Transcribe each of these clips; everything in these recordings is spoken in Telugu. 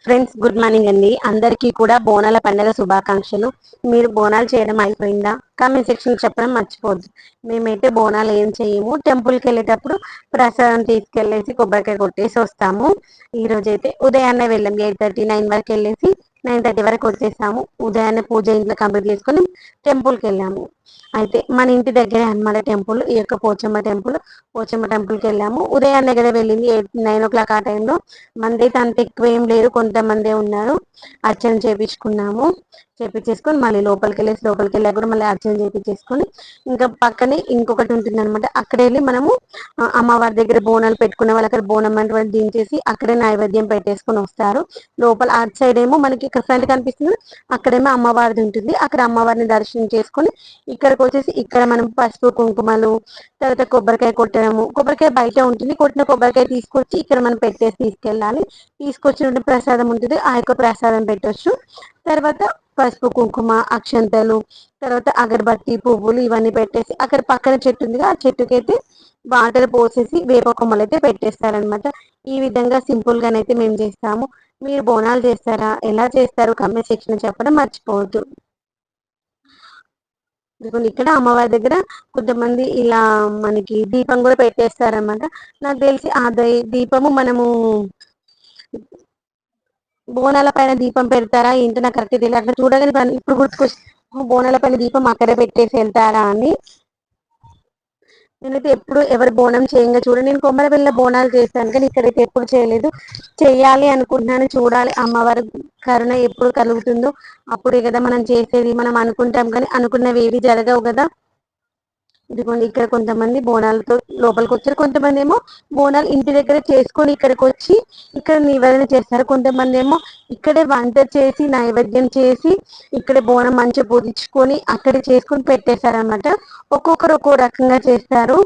ఫ్రెండ్స్, గుడ్ మార్నింగ్ అండి. అందరికీ కూడా బోనాల పండుగ శుభాకాంక్షలు. మీరు బోనాలు చేయడం అయిపోయిందా? కామెంట్ సెక్షన్ చెప్పడం మర్చిపోద్దు. మేమైతే బోనాలు ఏం చేయము. టెంపుల్కి వెళ్ళేటప్పుడు ప్రసాదం తీసుకెళ్ళేసి కొబ్బరికాయ కొట్టేసి వస్తాము. ఈ రోజైతే ఉదయాన్నే వెళ్ళాం. 8:30, 9 వరకు వెళ్ళేసి 9:30 వరకు వచ్చేసాము. ఉదయాన్నే పూజ ఇంట్లో కంప్లీట్ చేసుకొని టెంపుల్కి వెళ్ళాము. అయితే మన ఇంటి దగ్గరే అన్నమాట టెంపుల్, ఈ యొక్క పోచమ్మ టెంపుల్కి వెళ్ళాము. ఉదయాన్నే కదా వెళ్ళింది, 8, 9 o'clock ఆ టైంలో. మంది అయితే అంత ఎక్కువ ఏం లేరు, కొంతమందే ఉన్నారు. అర్చన చేపించేసుకొని మళ్ళీ లోపలికి వెళ్ళా కూడా మళ్ళీ అర్చన చేపించేసుకొని ఇంకా పక్కనే ఇంకొకటి ఉంటుంది అనమాట. అక్కడ వెళ్ళి మనము అమ్మవారి దగ్గర బోనాలు పెట్టుకునే వాళ్ళు అక్కడ బోనం అంటే దించేసి అక్కడే నైవేద్యం పెట్టేసుకొని వస్తారు. లోపల అటు సైడ్ ఏమో మనకి ఇక్కడ ఫ్రంట్ కనిపిస్తుంది, అక్కడేమో అమ్మవారిది ఉంటుంది. అక్కడ అమ్మవారిని దర్శనం చేసుకొని ఇక్కడికి వచ్చేసి ఇక్కడ మనం పసుపు కుంకుమలు, తర్వాత కొబ్బరికాయ కొట్టడము. కొబ్బరికాయ బయట ఉంటుంది, కొట్టిన కొబ్బరికాయ తీసుకొచ్చి ఇక్కడ మనం పెట్టేసి తీసుకెళ్ళాలి. తీసుకొచ్చిన ప్రసాదం ఉంటుంది, ఆ యొక్క ప్రసాదం పెట్టొచ్చు. తర్వాత పసుపు కుంకుమ అక్షంతలు, తర్వాత అగరబత్తి పువ్వులు ఇవన్నీ పెట్టేసి అక్కడ పక్కన చెట్టు ఉంది, ఆ చెట్టుకైతే వాటర్ పోసేసి వేప కొమ్మలు అయితే పెట్టేస్తారనమాట. ఈ విధంగా సింపుల్ గానైతే మేము చేస్తాము. మీరు బోనాలు చేస్తారా? ఎలా చేస్తారు? కామెంట్ సెక్షన్ చెప్పడం మర్చిపోవద్దు. ఇక్కడ అమ్మవారి దగ్గర కొంతమంది ఇలా మనకి దీపం కూడా పెట్టేస్తారనమాట. నాకు తెలిసి ఆ దీపము మనము బోనాల పైన దీపం పెడతారా ఏంటో నాకు కరెక్ట్ తెలియదు. అక్కడ చూడగానే ఇప్పుడు గుర్తుకొచ్చి బోనాల పైన దీపం అక్కడే పెట్టేసి వెళ్తారా అని. నేనైతే ఎప్పుడు ఎవరు బోనం చేయంగా చూడండి. నేను కొమ్మరవెల్లిలో బోనాలు చేస్తాను కానీ ఇక్కడైతే ఎప్పుడు చేయలేదు. చెయ్యాలి అనుకుంటున్నాను, చూడాలి అమ్మవారి కరుణ ఎప్పుడు కలుగుతుందో అప్పుడే కదా మనం చేసేది. మనం అనుకుంటాం కానీ అనుకున్నవి ఏవి జరగవు కదా. ఇదిగోండి ఇక్కడ కొంతమంది బోనాలతో లోపలికి వచ్చారు, కొంతమంది ఏమో బోనాలు ఇంటి దగ్గర చేసుకొని ఇక్కడికి వచ్చి ఇక్కడ నివేదన చేస్తారు. కొంతమంది ఏమో ఇక్కడే వంట చేసి నైవేద్యం చేసి ఇక్కడే బోనం మంచిగా పూజించుకొని అక్కడే చేసుకొని పెట్టేశారనమాట. ఒక్కొక్కరు ఒక్కో రకంగా చేస్తారు.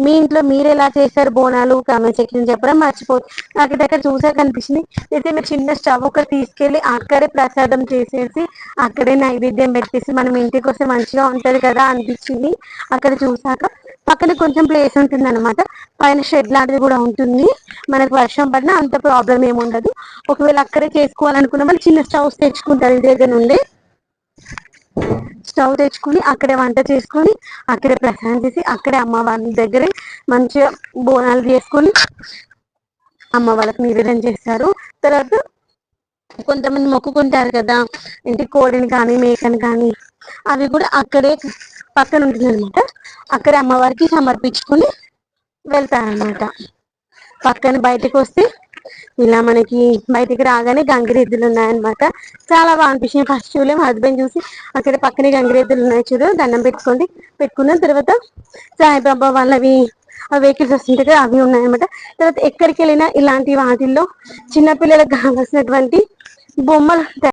మీ ఇంట్లో మీరు ఎలా చేస్తారు బోనాలు? కామెంట్ సెక్షన్ చెప్పడం మర్చిపోదు. నాకు దగ్గర చూసాక అనిపించింది, అయితే మీరు చిన్న స్టవ్ ఒకటి తీసుకెళ్ళి అక్కడే ప్రసాదం చేసేసి అక్కడే నైవేద్యం పెట్టేసి మనం ఇంటికి వస్తే మంచిగా ఉంటది కదా అనిపించింది. అక్కడ చూసాక పక్కన కొంచెం ప్లేస్ ఉంటుంది అనమాట, పైన షెడ్ లాంటిది కూడా ఉంటుంది. మనకు వర్షం పడినా అంత ప్రాబ్లం ఏమి ఉండదు. ఒకవేళ అక్కడే చేసుకోవాలనుకున్న వాళ్ళు చిన్న స్టవ్స్ తెచ్చుకుంటారు ఇంటి దగ్గర నుండి. స్టవ్ తెచ్చుకుని అక్కడే వంట చేసుకొని అక్కడే ప్రసాదం చేసి అక్కడే అమ్మవారి దగ్గరే మంచిగా బోనాలు చేసుకొని అమ్మ వాళ్ళకి నివేదన చేస్తారు. తర్వాత కొంతమంది మొక్కుకుంటారు కదా, ఇంటి కోడిని కానీ మేకని కానీ, అవి కూడా అక్కడే పక్కన ఉంటుంది అనమాట. అక్కడే అమ్మవారికి సమర్పించుకొని వెళ్తారనమాట. పక్కన బయటకు వస్తే ఇలా మనకి బయటికి రాగానే గంగిరెద్దులు ఉన్నాయన్నమాట. చాలా బాగా అనిపించింది. ఫస్ట్ చూడలే, మా హస్బెండ్ చూసి అక్కడ పక్కనే గంగిరెద్దులు ఉన్నాయి చూడు, దండం పెట్టుకున్న తర్వాత సాయిబాబా వాళ్ళవి వెహికల్స్ వస్తుంటాయి కదా అవి ఉన్నాయన్నమాట. తర్వాత ఎక్కడికి వెళ్ళినా ఇలాంటి వాటిల్లో చిన్నపిల్లలకు కావాల్సినటువంటి బొమ్మలు